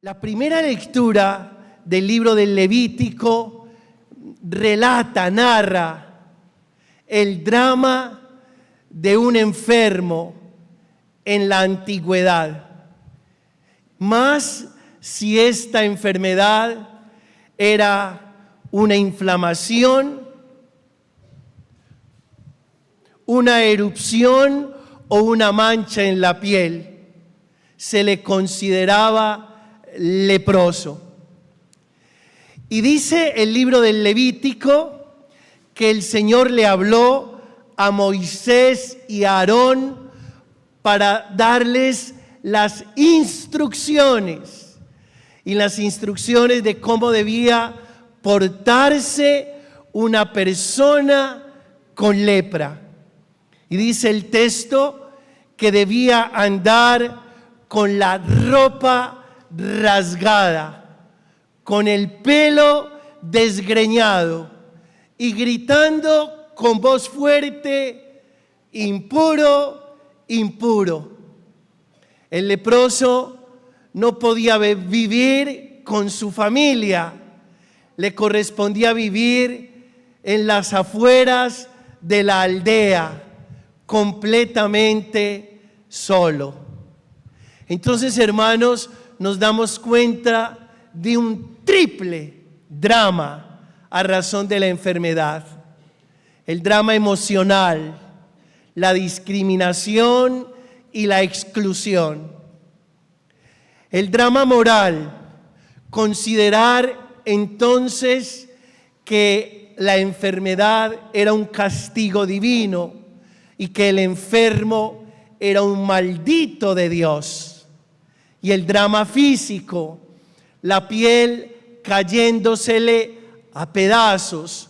La primera lectura del libro del Levítico narra el drama de un enfermo en la antigüedad. Más si esta enfermedad era una inflamación, una erupción o una mancha en la piel, se le consideraba leproso. Y dice el libro del Levítico que el Señor le habló a Moisés y a Aarón para darles las instrucciones, y las instrucciones de cómo debía portarse una persona con lepra. Y dice el texto que debía andar con la ropa rasgada, con el pelo desgreñado y gritando con voz fuerte: impuro, impuro. El leproso no podía vivir con su familia, le correspondía vivir en las afueras de la aldea, completamente solo. Entonces, hermanos, nos damos cuenta de un triple drama a razón de la enfermedad: el drama emocional, la discriminación y la exclusión. El drama moral: considerar entonces que la enfermedad era un castigo divino y que el enfermo era un maldito de Dios. Y el drama físico: la piel cayéndosele a pedazos.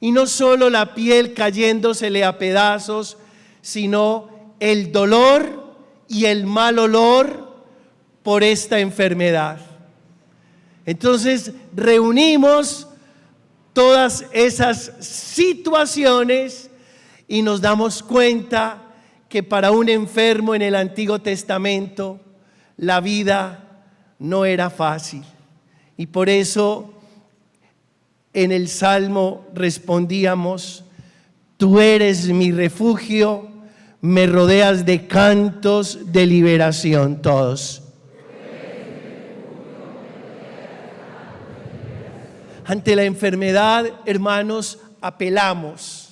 Y no solo la piel cayéndosele a pedazos, sino el dolor y el mal olor por esta enfermedad. Entonces reunimos todas esas situaciones y nos damos cuenta que para un enfermo en el Antiguo Testamento la vida no era fácil. Y por eso en el Salmo respondíamos: tú eres mi refugio, me rodeas de cantos de liberación. Todos. Ante la enfermedad, hermanos, apelamos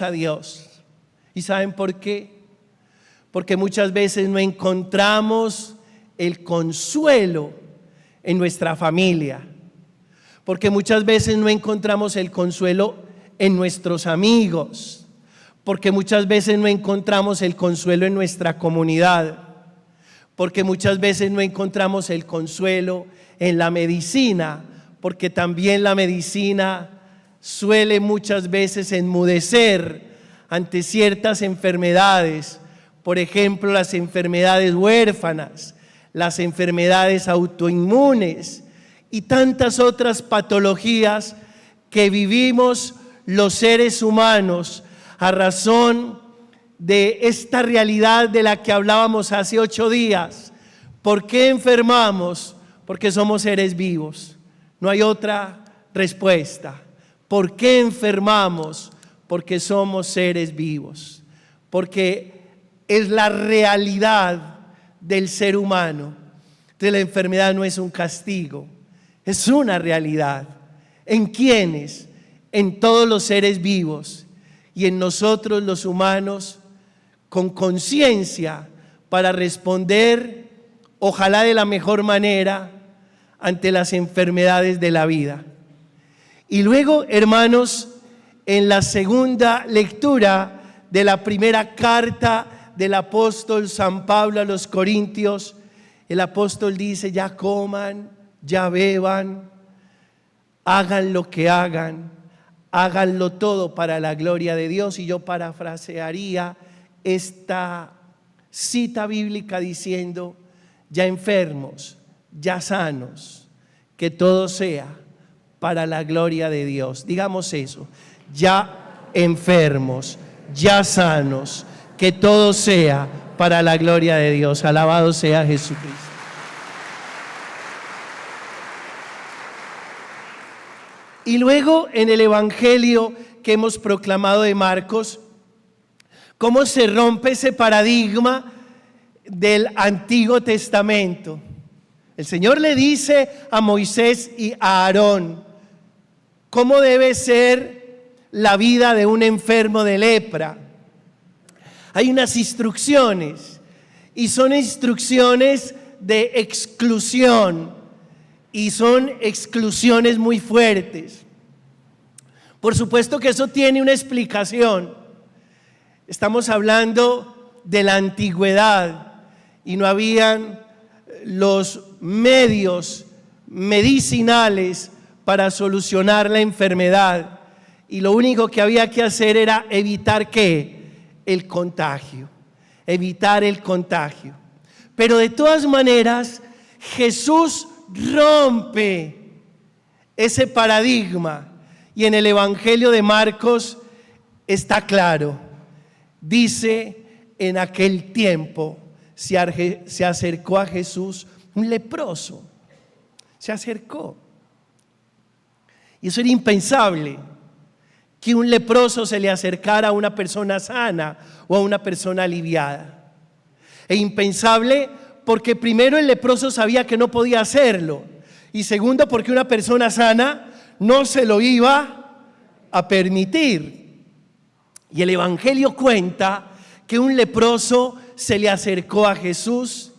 a Dios. ¿Y saben por qué? Porque muchas veces no encontramos el consuelo en nuestra familia, porque muchas veces no encontramos el consuelo en nuestros amigos, porque muchas veces no encontramos el consuelo en nuestra comunidad, porque muchas veces no encontramos el consuelo en la medicina, porque también la medicina suele muchas veces enmudecer ante ciertas enfermedades. Por ejemplo, las enfermedades huérfanas, las enfermedades autoinmunes y tantas otras patologías que vivimos los seres humanos a razón de esta realidad de la que hablábamos hace 8 días. ¿Por qué enfermamos? Porque somos seres vivos. No hay otra respuesta. ¿Por qué enfermamos? Porque somos seres vivos. Porque es la realidad del ser humano. Entonces la enfermedad no es un castigo, es una realidad. ¿En quiénes? En todos los seres vivos y en nosotros los humanos, con conciencia para responder, ojalá de la mejor manera, ante las enfermedades de la vida. Y luego, hermanos, en la segunda lectura de la primera carta del apóstol San Pablo a los Corintios, el apóstol dice: ya coman, ya beban, hagan lo que hagan, háganlo todo para la gloria de Dios. Y yo parafrasearía esta cita bíblica diciendo: ya enfermos, ya sanos, que todo sea para la gloria de Dios. Digamos eso: ya enfermos, ya sanos, que todo sea para la gloria de Dios. Alabado sea Jesucristo. Y luego en el Evangelio que hemos proclamado de Marcos, cómo se rompe ese paradigma del Antiguo Testamento. El Señor le dice a Moisés y a Aarón cómo debe ser la vida de un enfermo de lepra. Hay unas instrucciones y son instrucciones de exclusión y son exclusiones muy fuertes. Por supuesto que eso tiene una explicación. Estamos hablando de la antigüedad y no habían los medios medicinales para solucionar la enfermedad. Y lo único que había que hacer era evitar ¿qué? El contagio. Evitar el contagio. Pero de todas maneras, Jesús rompe ese paradigma. Y en el Evangelio de Marcos está claro. Dice, en aquel tiempo se acercó a Jesús un leproso. Se acercó. Y eso era impensable, que un leproso se le acercara a una persona sana o a una persona aliviada. E impensable porque primero el leproso sabía que no podía hacerlo. Y segundo porque una persona sana no se lo iba a permitir. Y el Evangelio cuenta que un leproso se le acercó a Jesús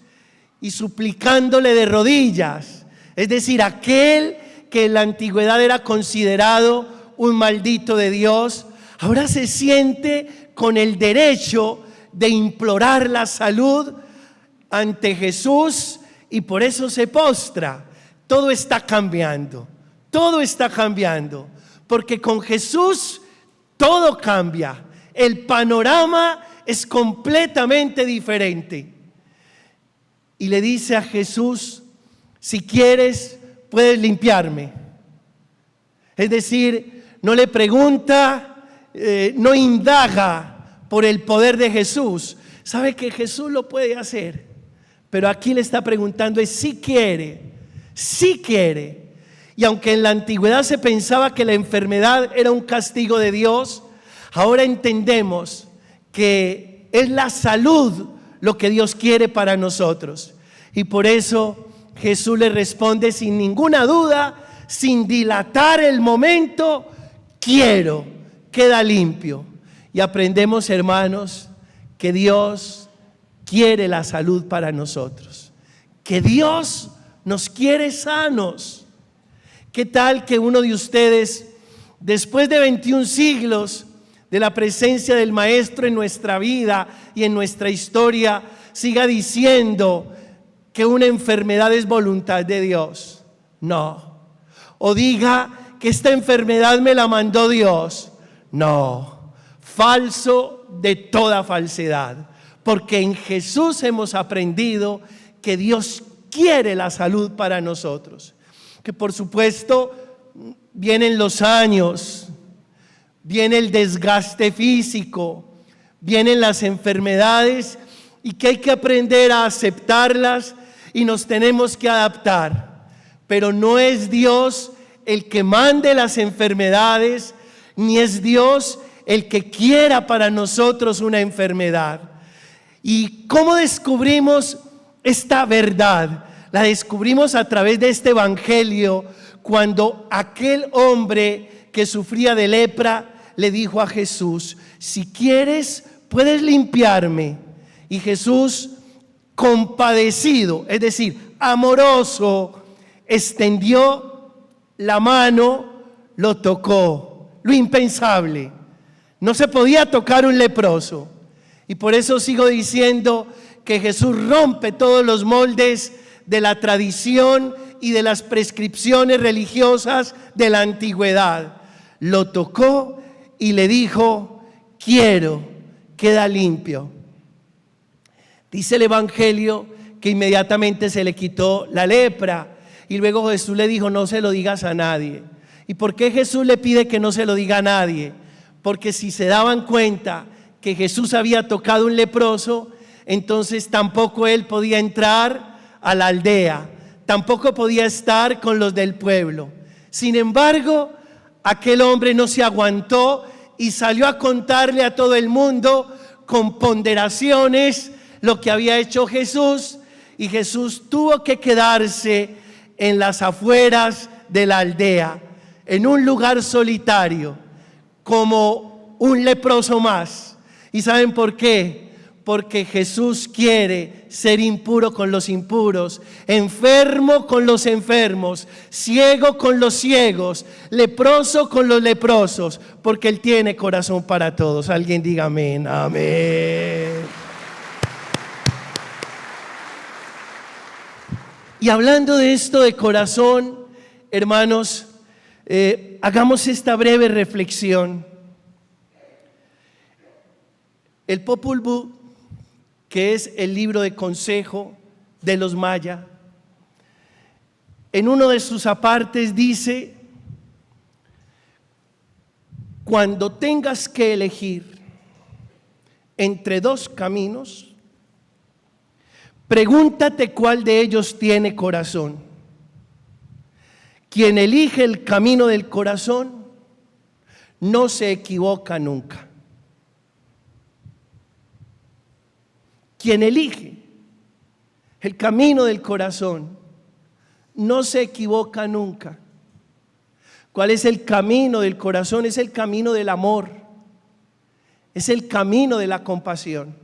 y suplicándole de rodillas, es decir, aquel que en la antigüedad era considerado un maldito de Dios, ahora se siente con el derecho de implorar la salud ante Jesús y por eso se postra. Todo está cambiando, porque con Jesús todo cambia, el panorama es completamente diferente. Y le dice a Jesús, si quieres, puedes limpiarme. Es decir, no le pregunta, no indaga por el poder de Jesús. Sabe que Jesús lo puede hacer, pero aquí le está preguntando es si quiere. Y aunque en la antigüedad se pensaba que la enfermedad era un castigo de Dios, ahora entendemos que es la salud lo que Dios quiere para nosotros. Y por eso Jesús le responde sin ninguna duda, sin dilatar el momento, quiero, queda limpio. Y aprendemos, hermanos, que Dios quiere la salud para nosotros, que Dios nos quiere sanos. ¿Qué tal que uno de ustedes, después de 21 siglos de la presencia del Maestro en nuestra vida y en nuestra historia, siga diciendo que una enfermedad es voluntad de Dios? No. O diga que esta enfermedad me la mandó Dios. No. Falso de toda falsedad. Porque en Jesús hemos aprendido que Dios quiere la salud para nosotros. Que por supuesto vienen los años, viene el desgaste físico, vienen las enfermedades y que hay que aprender a aceptarlas y nos tenemos que adaptar. Pero no es Dios el que mande las enfermedades, ni es Dios el que quiera para nosotros una enfermedad. ¿Y cómo descubrimos esta verdad? La descubrimos a través de este Evangelio, cuando aquel hombre que sufría de lepra le dijo a Jesús, si quieres, puedes limpiarme. Y Jesús, compadecido, es decir, amoroso, extendió la mano, lo tocó. Lo impensable. No se podía tocar un leproso. Y por eso sigo diciendo que Jesús rompe todos los moldes de la tradición y de las prescripciones religiosas de la antigüedad. Lo tocó y le dijo, quiero, queda limpio. Dice el Evangelio que inmediatamente se le quitó la lepra y luego Jesús le dijo, no se lo digas a nadie. ¿Y por qué Jesús le pide que no se lo diga a nadie? Porque si se daban cuenta que Jesús había tocado un leproso, entonces tampoco él podía entrar a la aldea, tampoco podía estar con los del pueblo. Sin embargo, aquel hombre no se aguantó y salió a contarle a todo el mundo con ponderaciones lo que había hecho Jesús, y Jesús tuvo que quedarse en las afueras de la aldea, en un lugar solitario, como un leproso más. ¿Y saben por qué? Porque Jesús quiere ser impuro con los impuros, enfermo con los enfermos, ciego con los ciegos, leproso con los leprosos, porque Él tiene corazón para todos. Alguien diga amén, amén. Y hablando de esto de corazón, hermanos, hagamos esta breve reflexión. El Popol Vuh, que es el libro de consejo de los mayas, en uno de sus apartes dice: cuando tengas que elegir entre dos caminos, pregúntate cuál de ellos tiene corazón. Quien elige el camino del corazón no se equivoca nunca. Quien elige el camino del corazón no se equivoca nunca. ¿Cuál es el camino del corazón? Es el camino del amor, es el camino de la compasión.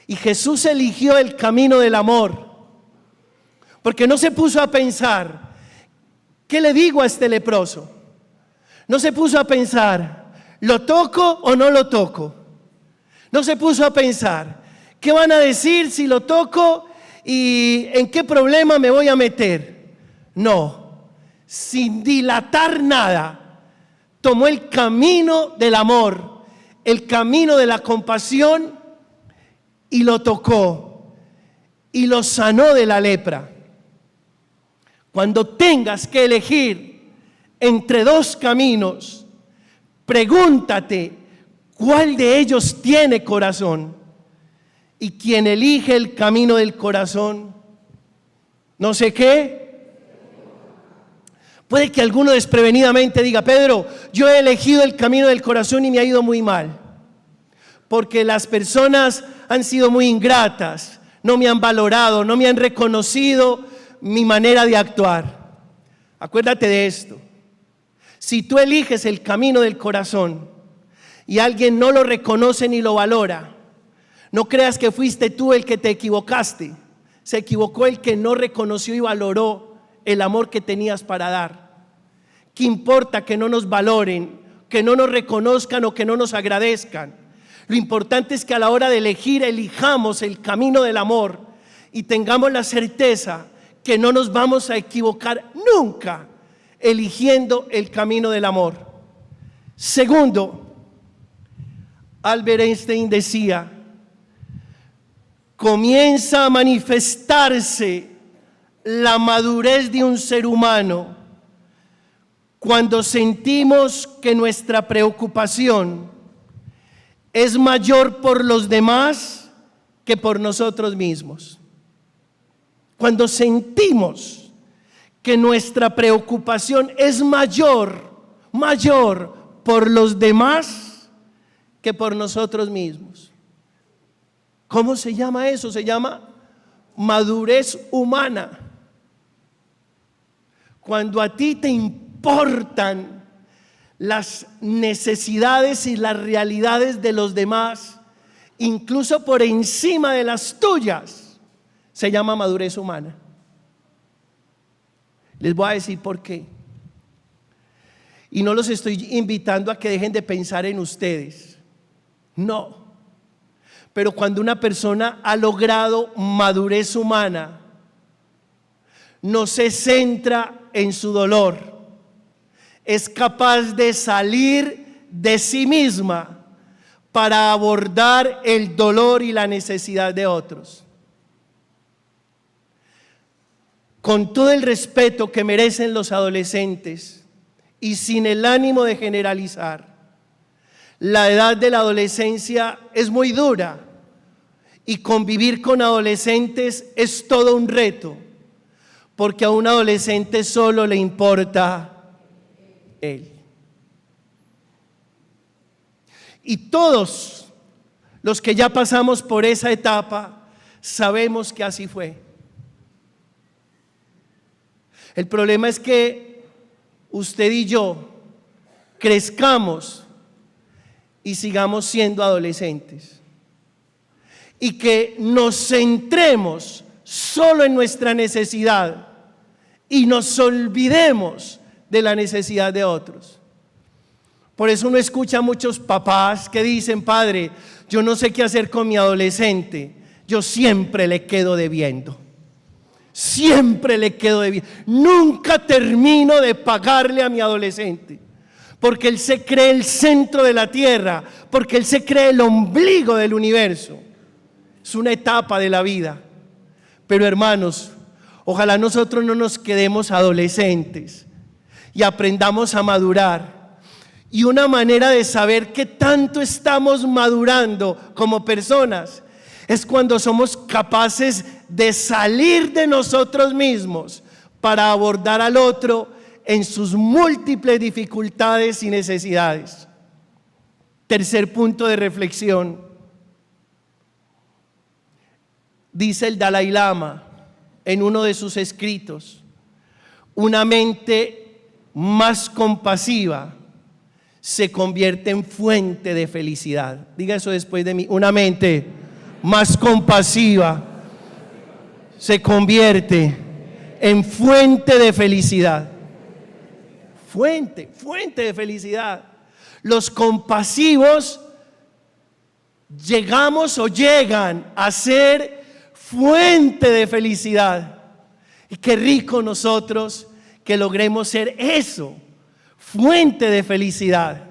Y Jesús eligió el camino del amor, porque no se puso a pensar, ¿qué le digo a este leproso? No se puso a pensar, ¿lo toco o no lo toco? No se puso a pensar, ¿qué van a decir si lo toco y en qué problema me voy a meter? No, sin dilatar nada, tomó el camino del amor, el camino de la compasión, y lo tocó y lo sanó de la lepra. Cuando tengas que elegir entre dos caminos, pregúntate cuál de ellos tiene corazón. Y quien elige el camino del corazón, no sé qué. Puede que alguno desprevenidamente diga: Pedro, yo he elegido el camino del corazón y me ha ido muy mal, porque las personas han sido muy ingratas, no me han valorado, no me han reconocido mi manera de actuar. Acuérdate de esto: si tú eliges el camino del corazón y alguien no lo reconoce ni lo valora, no creas que fuiste tú el que te equivocaste. Se equivocó el que no reconoció y valoró el amor que tenías para dar. ¿Qué importa que no nos valoren, que no nos reconozcan o que no nos agradezcan? Lo importante es que a la hora de elegir, elijamos el camino del amor y tengamos la certeza que no nos vamos a equivocar nunca eligiendo el camino del amor. Segundo, Albert Einstein decía: comienza a manifestarse la madurez de un ser humano cuando sentimos que nuestra preocupación es mayor por los demás que por nosotros mismos. Cuando sentimos que nuestra preocupación es mayor por los demás que por nosotros mismos. ¿Cómo se llama eso? Se llama madurez humana. Cuando a ti te importan las necesidades y las realidades de los demás, incluso por encima de las tuyas, se llama madurez humana. Les voy a decir por qué. Y no los estoy invitando a que dejen de pensar en ustedes. No. Pero cuando una persona ha logrado madurez humana, no se centra en su dolor, es capaz de salir de sí misma para abordar el dolor y la necesidad de otros. Con todo el respeto que merecen los adolescentes y sin el ánimo de generalizar, la edad de la adolescencia es muy dura y convivir con adolescentes es todo un reto, porque a un adolescente solo le importa Él. Y todos los que ya pasamos por esa etapa sabemos que así fue. El problema es que usted y yo crezcamos y sigamos siendo adolescentes y que nos centremos solo en nuestra necesidad y nos olvidemos de la necesidad de otros. Por eso uno escucha a muchos papás que dicen: padre, yo no sé qué hacer con mi adolescente, yo siempre le quedo debiendo. Siempre le quedo debiendo. Nunca termino de pagarle a mi adolescente. Porque él se cree el centro de la tierra. Porque él se cree el ombligo del universo. Es una etapa de la vida. Pero hermanos, ojalá nosotros no nos quedemos adolescentes y aprendamos a madurar. Y una manera de saber qué tanto estamos madurando como personas es cuando somos capaces de salir de nosotros mismos para abordar al otro en sus múltiples dificultades y necesidades. Tercer punto de reflexión. Dice el Dalai Lama en uno de sus escritos: una mente más compasiva se convierte en fuente de felicidad. Diga eso después de mí: una mente más compasiva se convierte en fuente de felicidad. Fuente de felicidad. Los compasivos llegamos o llegan a ser fuente de felicidad. Y qué rico nosotros que logremos ser eso, fuente de felicidad.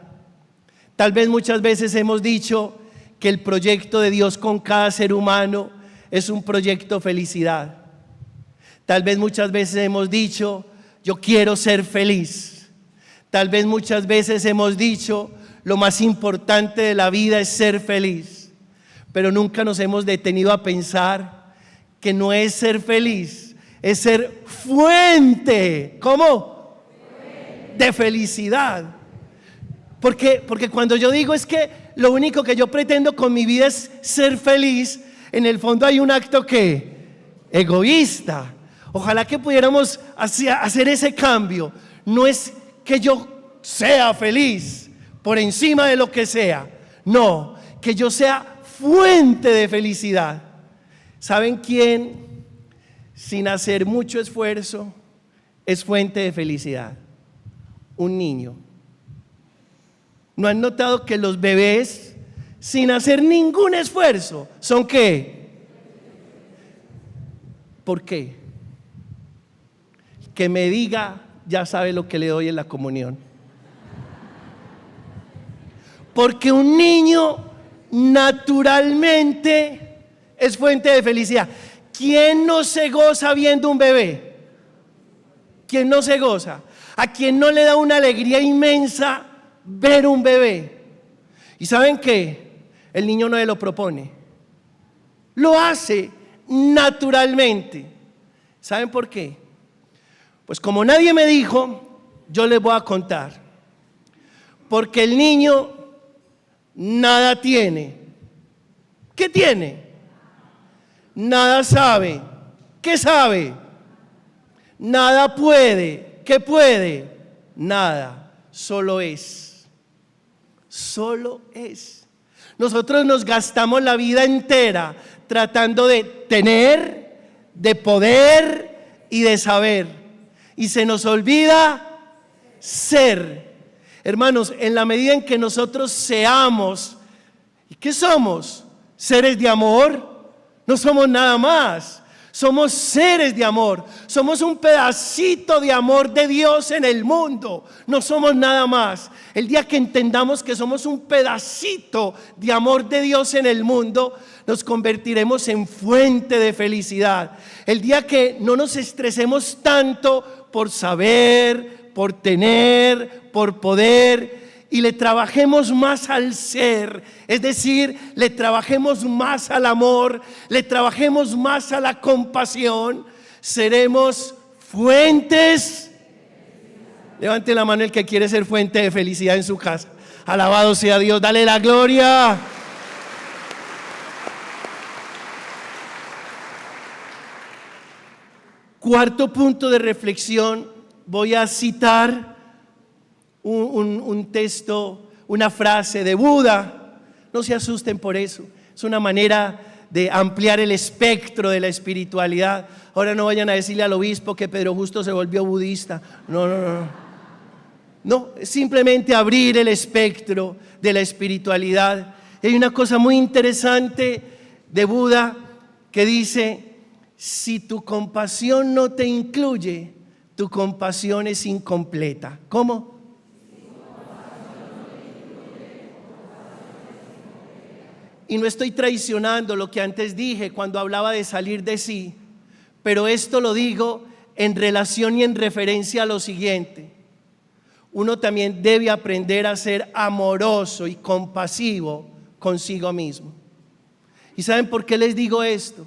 Tal vez muchas veces hemos dicho que el proyecto de Dios con cada ser humano es un proyecto felicidad. Tal vez muchas veces hemos dicho: yo quiero ser feliz. Tal vez muchas veces hemos dicho: lo más importante de la vida es ser feliz. Pero nunca nos hemos detenido a pensar que no es ser feliz, es ser fuente. ¿Cómo? De felicidad. Porque cuando yo digo es que lo único que yo pretendo con mi vida es ser feliz, en el fondo hay un acto que egoísta. Ojalá que pudiéramos hacer ese cambio. No es que yo sea feliz por encima de lo que sea. No, que yo sea fuente de felicidad. ¿Saben quién, sin hacer mucho esfuerzo, es fuente de felicidad? Un niño. ¿No han notado que los bebés, sin hacer ningún esfuerzo, son qué? ¿Por qué? Que me diga, ya sabe lo que le doy en la comunión. Porque un niño naturalmente es fuente de felicidad. ¿Quién no se goza viendo un bebé? ¿Quién no se goza? ¿A quién no le da una alegría inmensa ver un bebé? ¿Y saben qué? El niño no se lo propone, lo hace naturalmente. ¿Saben por qué? Pues como nadie me dijo, yo les voy a contar. Porque el niño nada tiene. ¿Qué tiene? Nada sabe. ¿Qué sabe? Nada puede. ¿Qué puede? Nada. Solo es. Solo es. Nosotros nos gastamos la vida entera tratando de tener, de poder y de saber. Y se nos olvida ser. Hermanos, en la medida en que nosotros seamos, ¿y qué somos? Seres de amor. No somos nada más. Somos seres de amor. Somos un pedacito de amor de Dios en el mundo. No somos nada más. El día que entendamos que somos un pedacito de amor de Dios en el mundo, nos convertiremos en fuente de felicidad. El día que no nos estresemos tanto por saber, por tener, por poder, y le trabajemos más al ser, es decir, le trabajemos más al amor, le trabajemos más a la compasión, seremos fuentes Levante la mano el que quiere ser fuente de felicidad en su casa. Alabado sea Dios, dale la gloria. Cuarto punto de reflexión, voy a citar un texto, una frase de Buda. No se asusten por eso, es una manera de ampliar el espectro de la espiritualidad. Ahora no vayan a decirle al obispo que Pedro Justo se volvió budista. No, es simplemente abrir el espectro de la espiritualidad. Hay una cosa muy interesante de Buda que dice: si tu compasión no te incluye, tu compasión es incompleta. ¿Cómo? Y no estoy traicionando lo que antes dije cuando hablaba de salir de sí, pero esto lo digo en relación y en referencia a lo siguiente. Uno también debe aprender a ser amoroso y compasivo consigo mismo. ¿Y saben por qué les digo esto?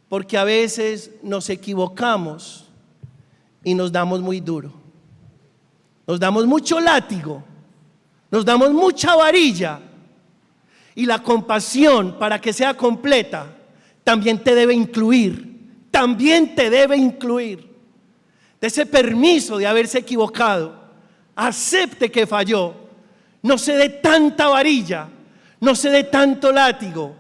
Porque a veces nos equivocamos y nos damos muy duro. Nos damos mucho látigo, nos damos mucha varilla. Y la compasión, para que sea completa, también te debe incluir. También te debe incluir. De ese permiso de haberse equivocado. Acepte que falló. No se dé tanta varilla, no se dé tanto látigo.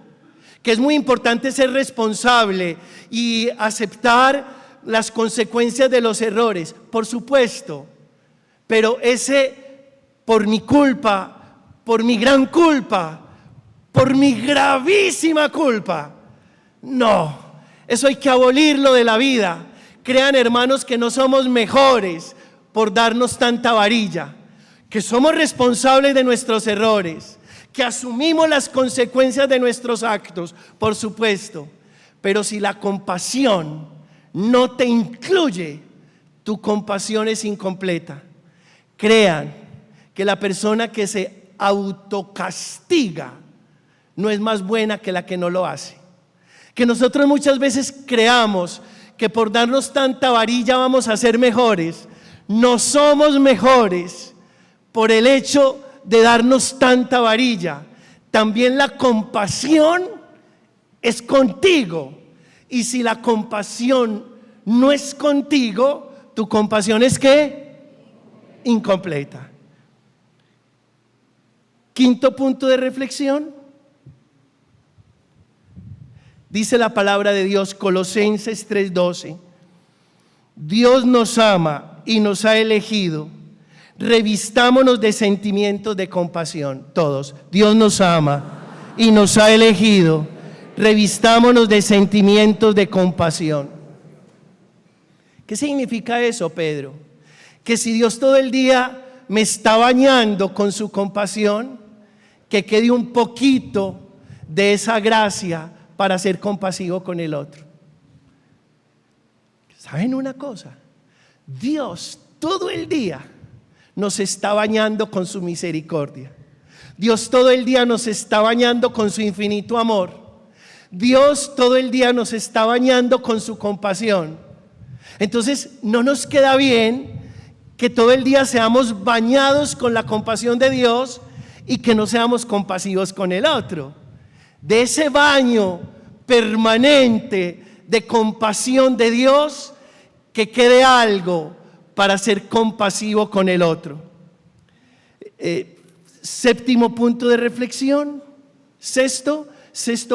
Que es muy importante ser responsable y aceptar las consecuencias de los errores, por supuesto. Pero ese por mi culpa, por mi gran culpa, por mi gravísima culpa, no, eso hay que abolirlo de la vida. Crean, hermanos, que no somos mejores por darnos tanta varilla, que somos responsables de nuestros errores, que asumimos las consecuencias de nuestros actos, por supuesto. Pero si la compasión no te incluye, tu compasión es incompleta. Crean que la persona que se autocastiga no es más buena que la que no lo hace. Que nosotros muchas veces creamos que por darnos tanta varilla vamos a ser mejores. No somos mejores por el hecho de darnos tanta varilla. También la compasión es contigo. Y si la compasión no es contigo, tu compasión es ¿qué? Incompleta. Quinto punto de reflexión. Dice la palabra de Dios, Colosenses 3:12. Dios nos ama y nos ha elegido. Revistámonos de sentimientos de compasión. Todos. Dios nos ama y nos ha elegido. Revistámonos de sentimientos de compasión. ¿Qué significa eso, Pedro? Que si Dios todo el día me está bañando con su compasión, que quede un poquito de esa gracia para ser compasivo con el otro. ¿Saben una cosa? Dios todo el día nos está bañando con su misericordia. Dios todo el día nos está bañando con su infinito amor. Dios todo el día nos está bañando con su compasión. Entonces no nos queda bien que todo el día seamos bañados con la compasión de Dios y que no seamos compasivos con el otro. De ese baño permanente de compasión de Dios, que quede algo para ser compasivo con el otro. Séptimo punto de reflexión. Sexto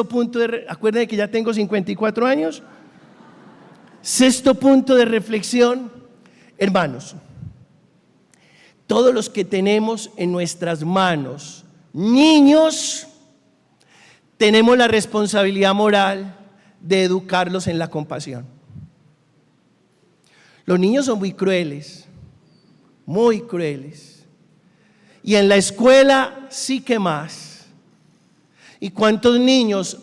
punto acuérdense que ya tengo 54 años. Sexto punto de reflexión. Hermanos, todos los que tenemos en nuestras manos niños, tenemos la responsabilidad moral de educarlos en la compasión. Los niños son muy crueles, muy crueles. Y en la escuela sí que más. ¿Y cuántos niños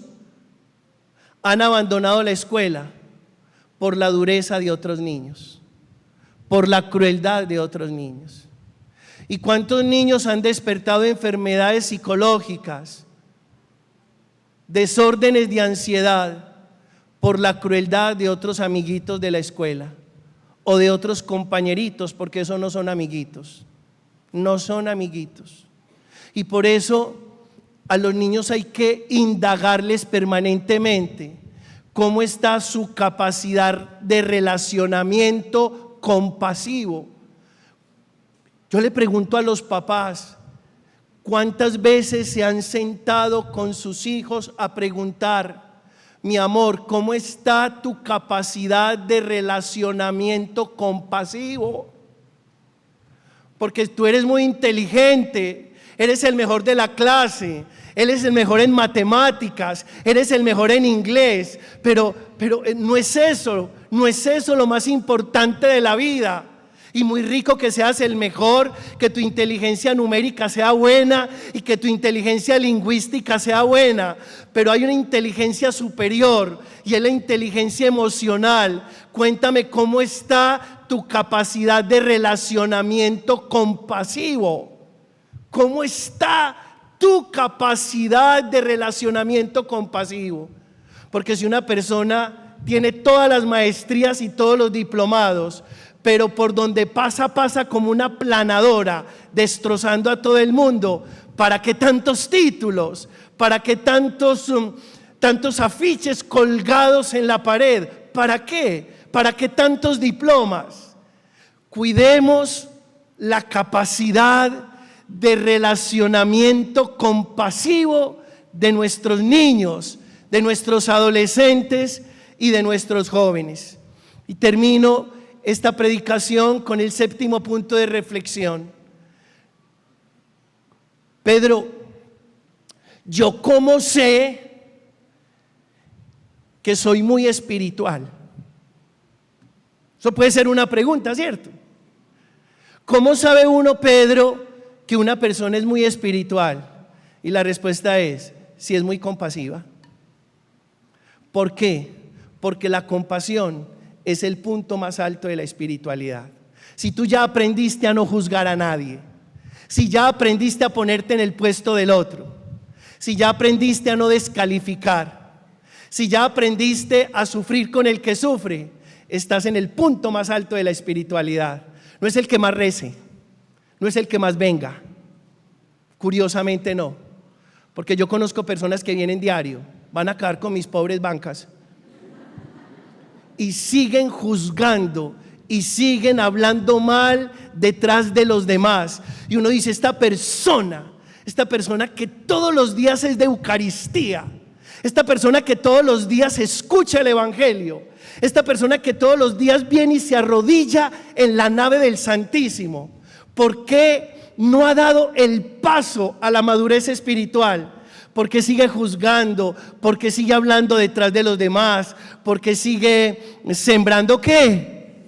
han abandonado la escuela por la dureza de otros niños, por la crueldad de otros niños? ¿Y cuántos niños han despertado enfermedades psicológicas, desórdenes de ansiedad por la crueldad de otros amiguitos de la escuela o de otros compañeritos, porque eso no son amiguitos, no son amiguitos. Y por eso a los niños hay que indagarles permanentemente cómo está su capacidad de relacionamiento compasivo. Yo le pregunto a los papás, ¿cuántas veces se han sentado con sus hijos a preguntar: mi amor, ¿cómo está tu capacidad de relacionamiento compasivo? Porque tú eres muy inteligente, eres el mejor de la clase, eres el mejor en matemáticas, eres el mejor en inglés, pero no es eso lo más importante de la vida. Y muy rico que seas el mejor, que tu inteligencia numérica sea buena y que tu inteligencia lingüística sea buena, pero hay una inteligencia superior y es la inteligencia emocional. Cuéntame cómo está tu capacidad de relacionamiento compasivo. ¿Cómo está tu capacidad de relacionamiento compasivo? Porque si una persona tiene todas las maestrías y todos los diplomados, pero por donde pasa como una planadora, destrozando a todo el mundo, ¿para qué tantos títulos? ¿Para qué tantos afiches colgados en la pared? ¿Para qué? ¿Para qué tantos diplomas? Cuidemos la capacidad de relacionamiento compasivo de nuestros niños, de nuestros adolescentes y de nuestros jóvenes. Y termino esta predicación con el 7º punto de reflexión. Pedro, ¿yo cómo sé que soy muy espiritual? Eso puede ser una pregunta, ¿cierto? ¿Cómo sabe uno, Pedro, que una persona es muy espiritual? Y la respuesta es: si es muy compasiva. ¿Por qué? Porque la compasión es el punto más alto de la espiritualidad. Si tú ya aprendiste a no juzgar a nadie, si ya aprendiste a ponerte en el puesto del otro, si ya aprendiste a no descalificar, si ya aprendiste a sufrir con el que sufre, estás en el punto más alto de la espiritualidad. No es el que más rece, no es el que más venga, curiosamente no, porque yo conozco personas que vienen diario, van a acabar con mis pobres bancas, y siguen juzgando y siguen hablando mal detrás de los demás. Y uno dice: esta persona que todos los días es de Eucaristía, esta persona que todos los días escucha el Evangelio, esta persona que todos los días viene y se arrodilla en la nave del Santísimo, ¿por qué no ha dado el paso a la madurez espiritual? Porque sigue juzgando, porque sigue hablando detrás de los demás, porque sigue sembrando ¿qué?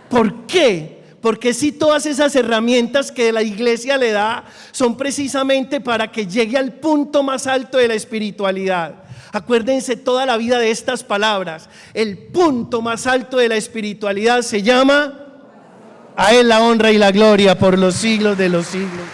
¿Por qué? Porque si todas esas herramientas que la iglesia le da son precisamente para que llegue al punto más alto de la espiritualidad. Acuérdense toda la vida de estas palabras: el punto más alto de la espiritualidad se llama: a Él la honra y la gloria por los siglos de los siglos.